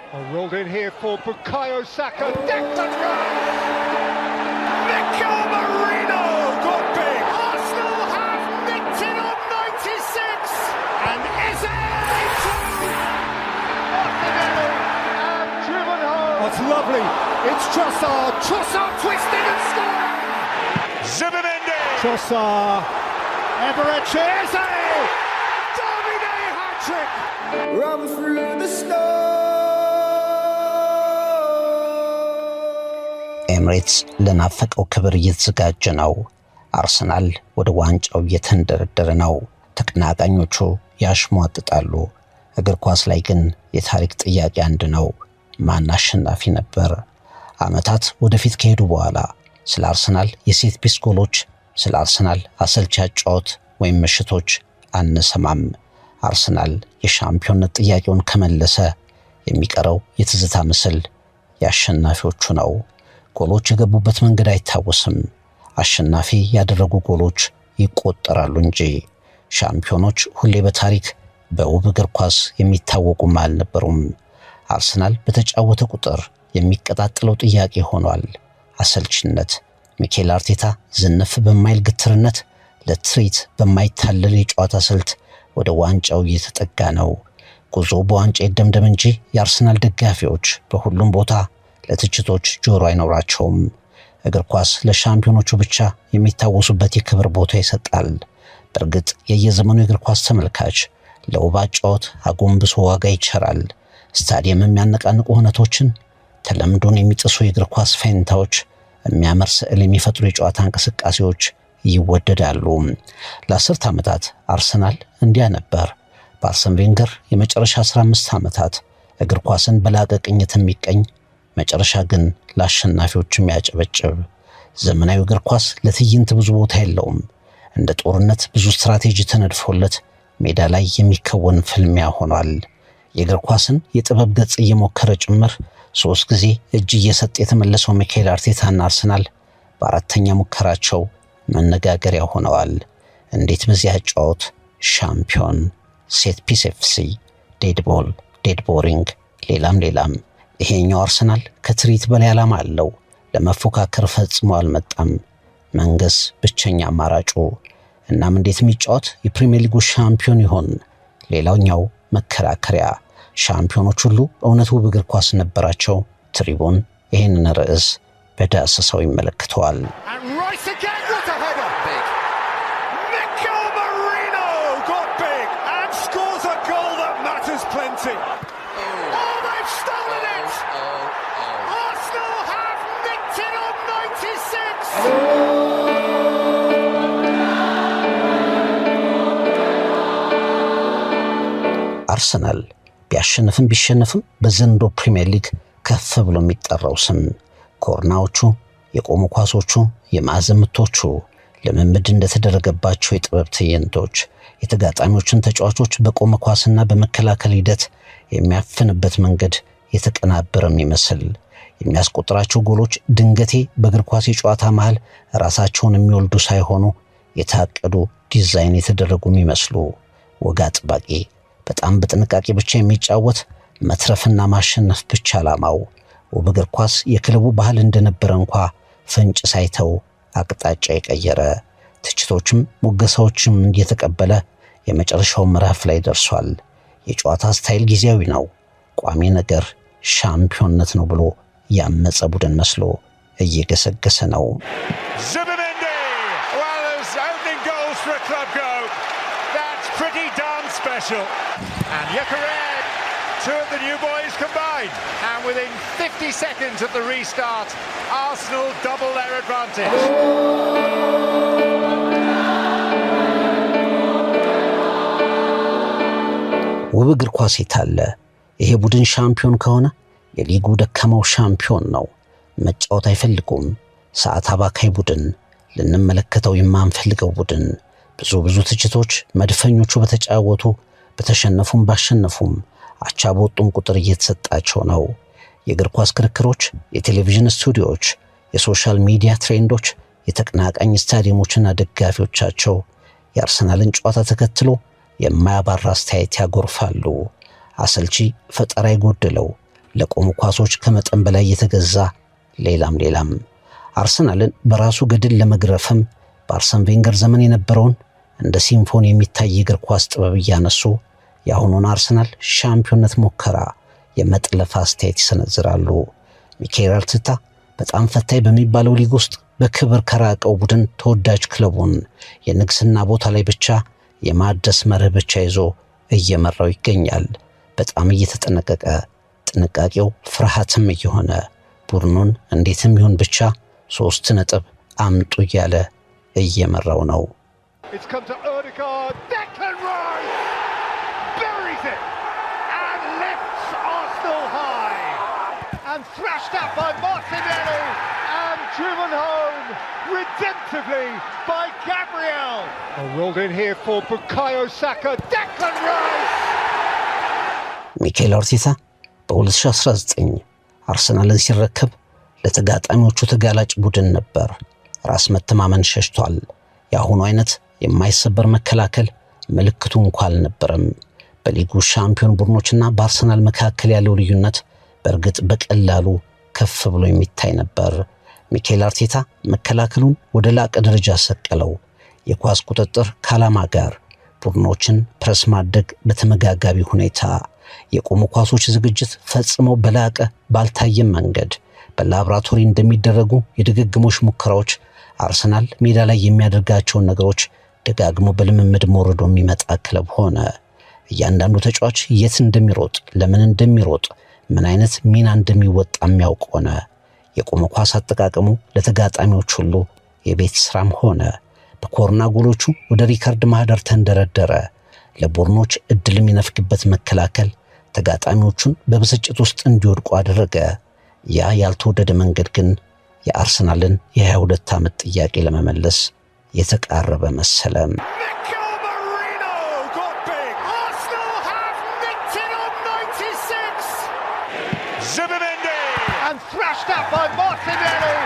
Rolled in here for Bukayo Saka. Declan Rice! Mikel Merino got big. Arsenal have nicked it on 96. And Eze Martinelli and driven home. That's lovely. It's Trossard. Trossard twisted and scored. Zubimendi. Trossard. Eberechi Eze. Davide hat-trick. Run through the storm. ኤምሬትስ ለናፈቀው ክብር እየተዘጋጀ ነው። አርሰናል ወደ ዋንጫው እየተንደረደረ ነው። ተቀናቃኞቹ ያሽሟጥጣሉ። እግር ኳስ ላይ ግን የታሪክ ጥያቄ አንድ ነው። ማን አሸናፊ ነበር? ዓመታት ወደፊት ከሄዱ በኋላ ስለ አርሰናል የሴት ፒስ ጎሎች፣ ስለ አርሰናል አሰልቺ አጫዋወት ወይም ምሽቶች አንሰማም። አርሰናል የሻምፒዮንነት ጥያቄውን ከመለሰ የሚቀረው የትዝታ ምስል ያሸናፊዎቹ ነው። ጎሎች የገቡበት መንገድ አይታወስም። አሸናፊ ያደረጉ ጎሎች ይቆጠራሉ እንጂ ሻምፒዮኖች ሁሌ በታሪክ በውብ እግር ኳስ የሚታወቁም አልነበሩም። አርሰናል በተጫወተ ቁጥር የሚቀጣጥለው ጥያቄ ሆኗል አሰልችነት። ሚኬል አርቴታ ዝንፍ በማይል ግትርነት ለትሪት በማይታለል የጨዋታ ስልት ወደ ዋንጫው እየተጠጋ ነው። ጉዞ በዋንጫ ይደምደም እንጂ የአርሰናል ደጋፊዎች በሁሉም ቦታ ለትችቶች ጆሮ አይኖራቸውም። እግር ኳስ ለሻምፒዮኖቹ ብቻ የሚታወሱበት የክብር ቦታ ይሰጣል። በእርግጥ የየዘመኑ የእግር ኳስ ተመልካች ለውብ አጫወት አጎንብሶ ዋጋ ይቸራል። ስታዲየም የሚያነቃንቁ ሁነቶችን፣ ተለምዶን የሚጥሱ የእግር ኳስ ፌንታዎች፣ የሚያምር ስዕል የሚፈጥሩ የጨዋታ እንቅስቃሴዎች ይወደዳሉ። ለ10 ዓመታት አርሰናል እንዲያ ነበር። በአርሰን ቬንገር የመጨረሻ 15 ዓመታት እግር ኳስን በላቀ ቅኝት የሚቀኝ መጨረሻ ግን ለአሸናፊዎች የሚያጨበጭብ። ዘመናዊ እግር ኳስ ለትዕይንት ብዙ ቦታ የለውም። እንደ ጦርነት ብዙ ስትራቴጂ ተነድፎለት ሜዳ ላይ የሚከወን ፍልሚያ ሆኗል። የእግር ኳስን የጥበብ ገጽ እየሞከረ ጭምር 3 ጊዜ እጅ እየሰጠ የተመለሰው ሚኬል አርቴታና አርሰናል በአራተኛ ሙከራቸው መነጋገሪያ ሆነዋል። እንዴት በዚህ አጫወት ሻምፒዮን፣ ሴት ፒስ ኤፍሲ፣ ዴድ ቦል፣ ዴድ ቦሪንግ፣ ሌላም። ይሄኛው አርሰናል ከትሪት በላይ ዓላማ አለው። ለመፎካከር ፈጽሞ አልመጣም። መንገስ ብቸኛ አማራጩ። እናም እንዴት የሚጫወት የፕሪሚየር ሊጉ ሻምፒዮን ይሆን? ሌላኛው መከራከሪያ። ሻምፒዮኖች ሁሉ እውነት ውብ እግር ኳስ ነበራቸው? ትሪቡን ይህንን ርዕስ በዳሰሳው ይመለከተዋል። አርሰናል ቢሸነፍም በዘንድሮ ፕሪሚየር ሊግ ከፍ ብሎ የሚጠራው ስም ኮርናዎቹ፣ የቆሙ ኳሶቹ፣ የማዕዘን ምቶቹ፣ ልምምድ እንደተደረገባቸው የጥበብ ትዕይንቶች፣ የተጋጣሚዎችን ተጫዋቾች በቆመ ኳስና በመከላከል ሂደት የሚያፍንበት መንገድ የተቀናበረም ይመስል የሚያስቆጥራቸው ጎሎች ድንገቴ በእግር ኳስ የጨዋታ መሃል ራሳቸውን የሚወልዱ ሳይሆኑ የታቀዱ ዲዛይን የተደረጉ የሚመስሉ ወግ አጥባቂ፣ በጣም በጥንቃቄ ብቻ የሚጫወት መትረፍና ማሸነፍ ብቻ ዓላማው ውብ እግር ኳስ የክለቡ ባህል እንደነበረ እንኳ ፍንጭ ሳይተው አቅጣጫ የቀየረ ትችቶችም ሙገሳዎችም እየተቀበለ የመጨረሻው ምዕራፍ ላይ ደርሷል። የጨዋታ ስታይል ጊዜያዊ ነው፣ ቋሚ ነገር ሻምፒዮንነት ነው ብሎ ያመፀ ቡድን መስሎ እየገሰገሰ ነው። Zubimendi, well, there's opening goals for a club go. That's pretty darn special. And Gyökeres, 2 of the new boys combined. And within 50 seconds of the restart, Arsenal double their advantage. ውብ እግር ኳስ የታለ? ይሄ ቡድን ሻምፒዮን ከሆነ የሊጉ ደካማው ሻምፒዮን ነው። መጫወት አይፈልጉም። ሰዓት አባካይ ቡድን፣ ልንመለከተው የማንፈልገው ቡድን። ብዙ ትችቶች መድፈኞቹ በተጫወቱ በተሸነፉም ባሸነፉም አቻ በወጡም ቁጥር እየተሰጣቸው ነው። የእግር ኳስ ክርክሮች፣ የቴሌቪዥን ስቱዲዮዎች፣ የሶሻል ሚዲያ ትሬንዶች፣ የተቀናቃኝ ስታዲየሞችና ደጋፊዎቻቸው የአርሰናልን ጨዋታ ተከትሎ የማያባራ አስተያየት ያጎርፋሉ። አሰልቺ፣ ፈጠራ የጎደለው ለቆሙ ኳሶች ከመጠን በላይ የተገዛ ሌላም አርሰናልን በራሱ ገድል ለመግረፍም በአርሰን ቬንገር ዘመን የነበረውን እንደ ሲምፎኒ የሚታይ እግር ኳስ ጥበብ እያነሱ የአሁኑን አርሰናል ሻምፒዮንነት ሙከራ የመጥለፍ አስተያየት ይሰነዝራሉ። ሚኬል አርቴታ በጣም ፈታኝ በሚባለው ሊግ ውስጥ በክብር ከራቀው ቡድን ተወዳጅ ክለቡን የንግስና ቦታ ላይ ብቻ የማደስ መርህ ብቻ ይዞ እየመራው ይገኛል። በጣም እየተጠነቀቀ ጥንቃቄው ፍርሃትም እየሆነ ቡድኑን እንዴትም ይሁን ብቻ 3 ነጥብ አምጡ እያለ እየመራው ነው። It's come to Odegaard, Declan Rice buries it and lifts Arsenal high and thrashed out by Martinelli and driven home redemptively by Gabriel. Rolled in here for Bukayo Saka, Declan Rice. ሚኬል አርቴታ በ2019 አርሰናልን ሲረከብ ለተጋጣሚዎቹ ተጋላጭ ቡድን ነበር። ራስ መተማመን ሸሽቷል። የአሁኑ አይነት የማይሰበር መከላከል ምልክቱ እንኳን አልነበረም። በሊጉ ሻምፒዮን ቡድኖችና በአርሰናል መካከል ያለው ልዩነት በእርግጥ በቀላሉ ከፍ ብሎ የሚታይ ነበር። ሚኬል አርቴታ መከላከሉን ወደ ላቀ ደረጃ ሰቀለው። የኳስ ቁጥጥር ከዓላማ ጋር ቡድኖችን ፕረስ ማድረግ በተመጋጋቢ ሁኔታ የቆሙ ኳሶች ዝግጅት ፈጽሞ በላቀ ባልታየ መንገድ በላብራቶሪ እንደሚደረጉ የድግግሞሽ ሙከራዎች አርሰናል ሜዳ ላይ የሚያደርጋቸውን ነገሮች ደጋግሞ በልምምድ ሞርዶ የሚመጣ ክለብ ሆነ። እያንዳንዱ ተጫዋች የት እንደሚሮጥ፣ ለምን እንደሚሮጥ፣ ምን አይነት ሚና እንደሚወጣ የሚያውቅ ሆነ። የቆመ ኳስ አጠቃቀሙ ለተጋጣሚዎች ሁሉ የቤት ስራም ሆነ። በኮርና ጎሎቹ ወደ ሪካርድ ማህደር ተንደረደረ። ለቡድኖች እድል የሚነፍግበት መከላከል ተጋጣሚዎቹን በብስጭት ውስጥ እንዲወድቁ አደረገ። ያ ያልተወደደ መንገድ ግን የአርሰናልን የ22 ዓመት ጥያቄ ለመመለስ የተቃረበ መሰለም። And thrashed out by Martinelli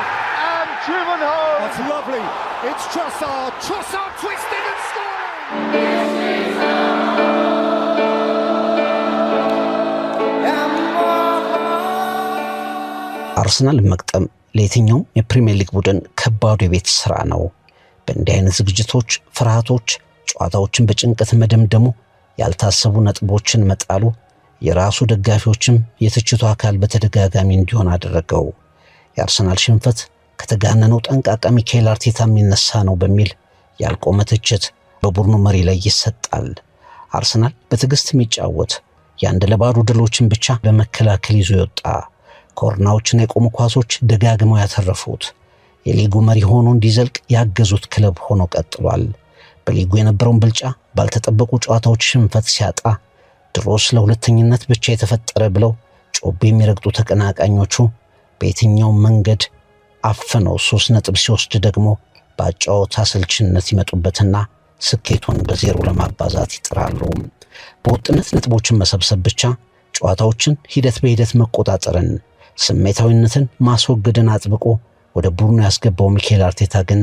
and driven home. That's lovely. It's Trossard. Trossard twisting and scoring. አርሰናል መቅጠም ለየትኛውም የፕሪሚየር ሊግ ቡድን ከባዱ የቤት ስራ ነው። በእንዲህ አይነት ዝግጅቶች ፍርሃቶች ጨዋታዎችን በጭንቀት መደምደሙ ያልታሰቡ ነጥቦችን መጣሉ የራሱ ደጋፊዎችም የትችቱ አካል በተደጋጋሚ እንዲሆን አደረገው። የአርሰናል ሽንፈት ከተጋነነው ጠንቃቃ ሚኬል አርቴታ የሚነሳ ነው በሚል ያልቆመ ትችት በቡድኑ መሪ ላይ ይሰጣል። አርሰናል በትዕግስት የሚጫወት የአንድ ለባዶ ድሎችን ብቻ በመከላከል ይዞ የወጣ ኮርናዎችና የቆሙ ኳሶች ደጋግመው ያተረፉት የሊጉ መሪ ሆኖ እንዲዘልቅ ያገዙት ክለብ ሆኖ ቀጥሏል። በሊጉ የነበረውን ብልጫ ባልተጠበቁ ጨዋታዎች ሽንፈት ሲያጣ ድሮስ ለሁለተኝነት ብቻ የተፈጠረ ብለው ጮቤ የሚረግጡ ተቀናቃኞቹ በየትኛው መንገድ አፍነው 3 ነጥብ ሲወስድ ደግሞ በአጫወታ ስልችነት ይመጡበትና ስኬቱን በዜሮ ለማባዛት ይጥራሉ። በወጥነት ነጥቦችን መሰብሰብ ብቻ ጨዋታዎችን ሂደት በሂደት መቆጣጠርን ስሜታዊነትን ማስወገድን አጥብቆ ወደ ቡድኑ ያስገባው ሚኬል አርቴታ ግን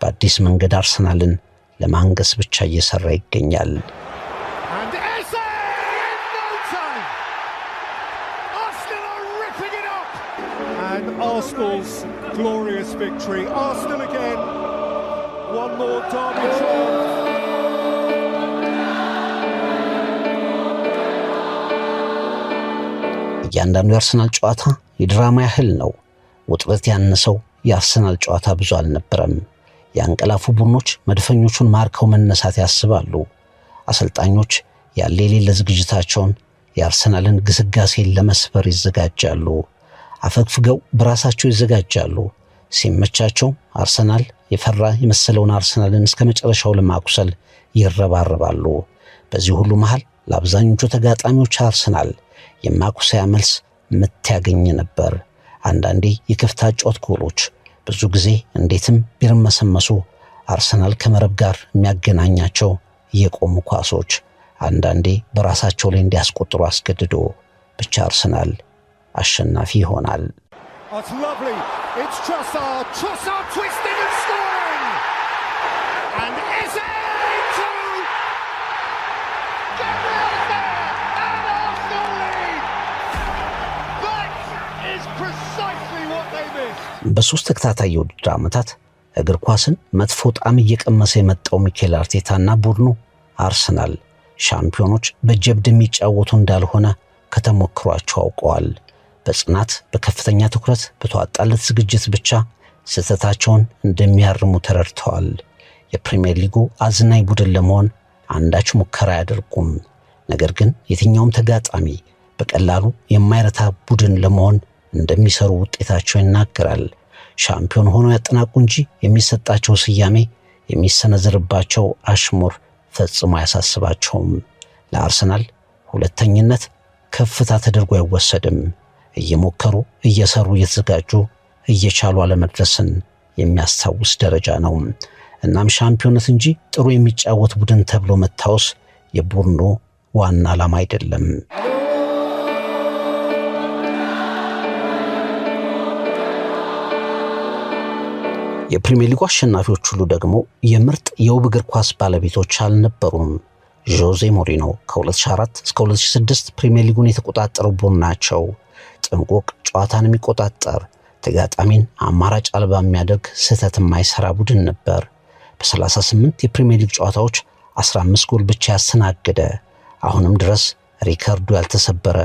በአዲስ መንገድ አርሰናልን ለማንገስ ብቻ እየሰራ ይገኛል። Arsenal's glorious victory. Arsenal again. One more derby triumph. እያንዳንዱ የአርሰናል ጨዋታ የድራማ ያህል ነው። ውጥረት ያነሰው የአርሰናል ጨዋታ ብዙ አልነበረም። ያንቀላፉ ቡድኖች መድፈኞቹን ማርከው መነሳት ያስባሉ። አሰልጣኞች ያለ የሌለ ዝግጅታቸውን የአርሰናልን ግስጋሴን ለመስበር ይዘጋጃሉ። አፈግፍገው በራሳቸው ይዘጋጃሉ። ሲመቻቸው አርሰናል የፈራ የመሰለውን አርሰናልን እስከ መጨረሻው ለማቁሰል ይረባረባሉ። በዚህ ሁሉ መሃል ለአብዛኞቹ ተጋጣሚዎች አርሰናል የማቁሰያ መልስ ምት ያገኝ ነበር። አንዳንዴ የክፍት አጫወት ጎሎች፣ ብዙ ጊዜ እንዴትም ቢርመሰመሱ አርሰናል ከመረብ ጋር የሚያገናኛቸው የቆሙ ኳሶች አንዳንዴ በራሳቸው ላይ እንዲያስቆጥሩ አስገድዶ ብቻ አርሰናል አሸናፊ ይሆናል። It's lovely. It's Trossard. Trossard twisting and scoring. And Eze to Gabriel there. And Arsenal lead. The በሶስት ተከታታይ የውድድር ዓመታት እግር ኳስን መጥፎ ጣዕም እየቀመሰ የመጣው ሚኬል አርቴታና ቡድኑ አርሰናል ሻምፒዮኖች በጀብድ የሚጫወቱ እንዳልሆነ ከተሞክሯቸው አውቀዋል። በጽናት በከፍተኛ ትኩረት በተዋጣለት ዝግጅት ብቻ ስህተታቸውን እንደሚያርሙ ተረድተዋል። የፕሪሚየር ሊጉ አዝናኝ ቡድን ለመሆን አንዳች ሙከራ አያደርጉም። ነገር ግን የትኛውም ተጋጣሚ በቀላሉ የማይረታ ቡድን ለመሆን እንደሚሰሩ ውጤታቸው ይናገራል። ሻምፒዮን ሆነው ያጠናቁ እንጂ የሚሰጣቸው ስያሜ፣ የሚሰነዘርባቸው አሽሙር ፈጽሞ አያሳስባቸውም። ለአርሰናል ሁለተኝነት ከፍታ ተደርጎ አይወሰድም። እየሞከሩ እየሰሩ እየተዘጋጁ እየቻሉ አለመድረስን የሚያስታውስ ደረጃ ነው። እናም ሻምፒዮንነት እንጂ ጥሩ የሚጫወት ቡድን ተብሎ መታወስ የቡድኑ ዋና ዓላማ አይደለም። የፕሪሚየር ሊጉ አሸናፊዎች ሁሉ ደግሞ የምርጥ የውብ እግር ኳስ ባለቤቶች አልነበሩም። ጆዜ ሞሪኖ ከ2004 እስከ 2006 ፕሪሚየር ሊጉን የተቆጣጠሩ ቡድን ናቸው። ጥንቁቅ ጨዋታን የሚቆጣጠር ተጋጣሚን አማራጭ አልባ የሚያደርግ ስህተት የማይሰራ ቡድን ነበር። በ38 የፕሪሚየር ሊግ ጨዋታዎች 15 ጎል ብቻ ያስተናገደ፣ አሁንም ድረስ ሪከርዱ ያልተሰበረ፣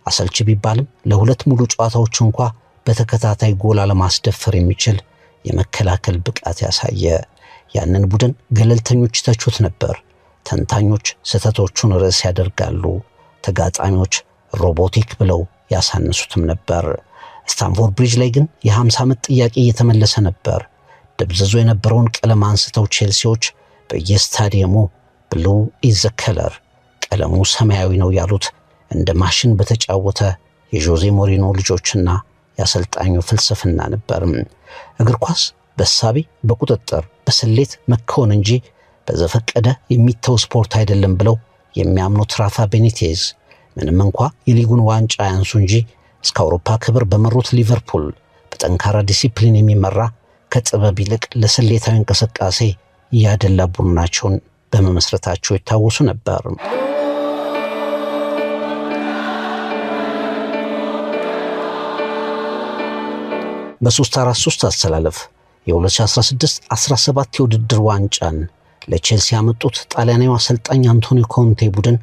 አሰልቺ ቢባልም ለሁለት ሙሉ ጨዋታዎች እንኳ በተከታታይ ጎል አለማስደፈር የሚችል የመከላከል ብቃት ያሳየ። ያንን ቡድን ገለልተኞች ተቹት ነበር። ተንታኞች ስህተቶቹን ርዕስ ያደርጋሉ። ተጋጣሚዎች ሮቦቲክ ብለው ያሳነሱትም ነበር። ስታንፎርድ ብሪጅ ላይ ግን የ50 ዓመት ጥያቄ እየተመለሰ ነበር። ደብዝዞ የነበረውን ቀለም አንስተው ቼልሲዎች በየስታዲየሙ ብሉ ኢዝ ዘ ከለር፣ ቀለሙ ሰማያዊ ነው ያሉት እንደ ማሽን በተጫወተ የጆዜ ሞሪኖ ልጆችና የአሰልጣኙ ፍልስፍና ነበር። እግር ኳስ በሳቢ በቁጥጥር በስሌት መከወን እንጂ በዘፈቀደ የሚተው ስፖርት አይደለም ብለው የሚያምኑት ራፋ ቤኒቴዝ ምንም እንኳ የሊጉን ዋንጫ ያንሱ እንጂ እስከ አውሮፓ ክብር በመሩት ሊቨርፑል በጠንካራ ዲሲፕሊን የሚመራ ከጥበብ ይልቅ ለስሌታዊ እንቅስቃሴ ያደላ ቡድናቸውን በመመስረታቸው ይታወሱ ነበር። በ3-4-3 አሰላለፍ የ2016-17 የውድድር ዋንጫን ለቼልሲ ያመጡት ጣሊያናዊ አሰልጣኝ አንቶኒዮ ኮንቴ ቡድን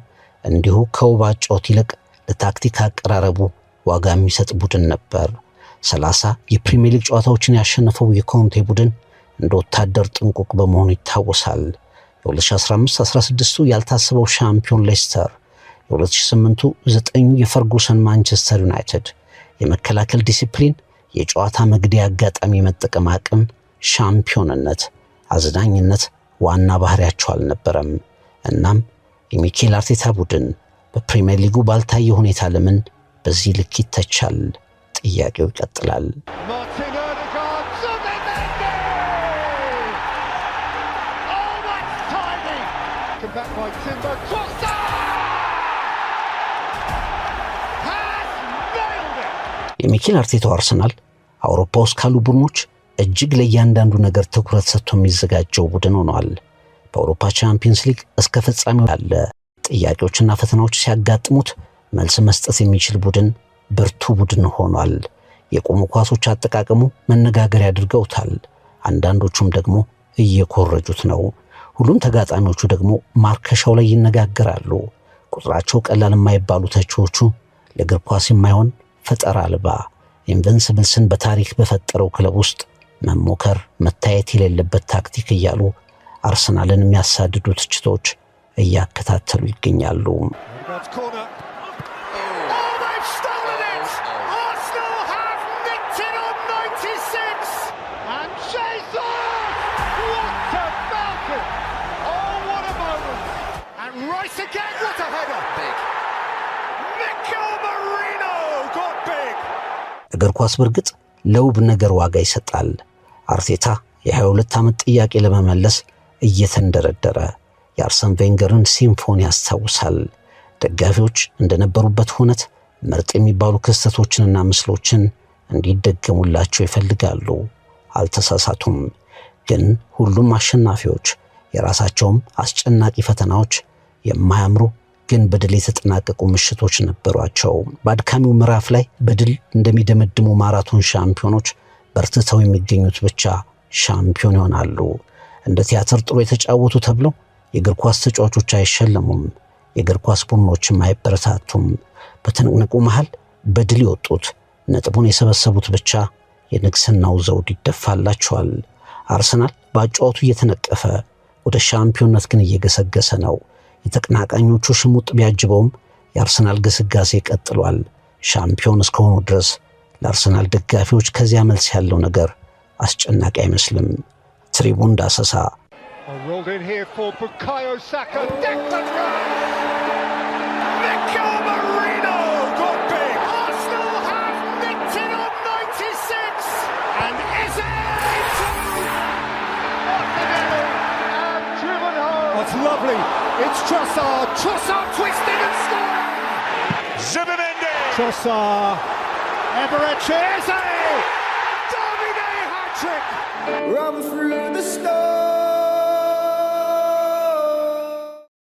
እንዲሁ ከውብ ጨዋታ ይልቅ ለታክቲክ አቀራረቡ ዋጋ የሚሰጥ ቡድን ነበር። 30 የፕሪሚየር ሊግ ጨዋታዎችን ያሸነፈው የኮንቴ ቡድን እንደ ወታደር ጥንቁቅ በመሆኑ ይታወሳል። የ2015-16ቱ ያልታሰበው ሻምፒዮን ሌስተር፣ የ2008ቱ 9ኙ የፈርጉሰን ማንቸስተር ዩናይትድ የመከላከል ዲሲፕሊን፣ የጨዋታ መግደያ አጋጣሚ መጠቀም አቅም፣ ሻምፒዮንነት፣ አዝናኝነት ዋና ባህሪያቸው አልነበረም። እናም የሚኬል አርቴታ ቡድን በፕሪሚየር ሊጉ ባልታየ ሁኔታ ለምን በዚህ ልክ ይተቻል? ጥያቄው ይቀጥላል። የሚኬል አርቴታው አርሰናል አውሮፓ ውስጥ ካሉ ቡድኖች እጅግ ለእያንዳንዱ ነገር ትኩረት ሰጥቶ የሚዘጋጀው ቡድን ሆኗል። በአውሮፓ ቻምፒየንስ ሊግ እስከ ፍጻሜው ያለ ጥያቄዎችና ፈተናዎች ሲያጋጥሙት መልስ መስጠት የሚችል ቡድን፣ ብርቱ ቡድን ሆኗል። የቆሙ ኳሶች አጠቃቀሙ መነጋገሪያ አድርገውታል። አንዳንዶቹም ደግሞ እየኮረጁት ነው። ሁሉም ተጋጣሚዎቹ ደግሞ ማርከሻው ላይ ይነጋገራሉ። ቁጥራቸው ቀላል የማይባሉ ተቺዎቹ ለእግር ኳስ የማይሆን ፈጠራ አልባ ኢንቨንሲብልስን በታሪክ በፈጠረው ክለብ ውስጥ መሞከር መታየት የሌለበት ታክቲክ እያሉ አርሰናልን የሚያሳድዱ ትችቶች እያከታተሉ ይገኛሉ። እግር ኳስ በርግጥ ለውብ ነገር ዋጋ ይሰጣል። አርቴታ የ22 ዓመት ጥያቄ ለመመለስ እየተንደረደረ የአርሰን ቬንገርን ሲምፎኒ ያስታውሳል። ደጋፊዎች እንደነበሩበት ሆነት ምርጥ የሚባሉ ክስተቶችንና ምስሎችን እንዲደገሙላቸው ይፈልጋሉ። አልተሳሳቱም። ግን ሁሉም አሸናፊዎች የራሳቸውም አስጨናቂ ፈተናዎች፣ የማያምሩ ግን በድል የተጠናቀቁ ምሽቶች ነበሯቸው። በአድካሚው ምዕራፍ ላይ በድል እንደሚደመድሙ ማራቶን ሻምፒዮኖች በርትተው የሚገኙት ብቻ ሻምፒዮን ይሆናሉ። እንደ ቲያትር ጥሩ የተጫወቱ ተብለው የእግር ኳስ ተጫዋቾች አይሸለሙም፣ የእግር ኳስ ቡድኖችም አይበረታቱም። በትንቅንቁ መሃል በድል የወጡት ነጥቡን የሰበሰቡት ብቻ የንግስናው ዘውድ ይደፋላቸዋል። አርሰናል በአጫዋቱ እየተነቀፈ ወደ ሻምፒዮንነት ግን እየገሰገሰ ነው። የተቀናቃኞቹ ሽሙጥ ቢያጅበውም የአርሰናል ግስጋሴ ቀጥሏል። ሻምፒዮን እስከሆኑ ድረስ ለአርሰናል ደጋፊዎች ከዚያ መልስ ያለው ነገር አስጨናቂ አይመስልም። ትሪቡን ዳሰሳ It's lovely. It's Trossard. Trossard twisting and scoring. Zubimendi. Trossard. Eberechi Eze. Davide hat-trick. Run through the storm.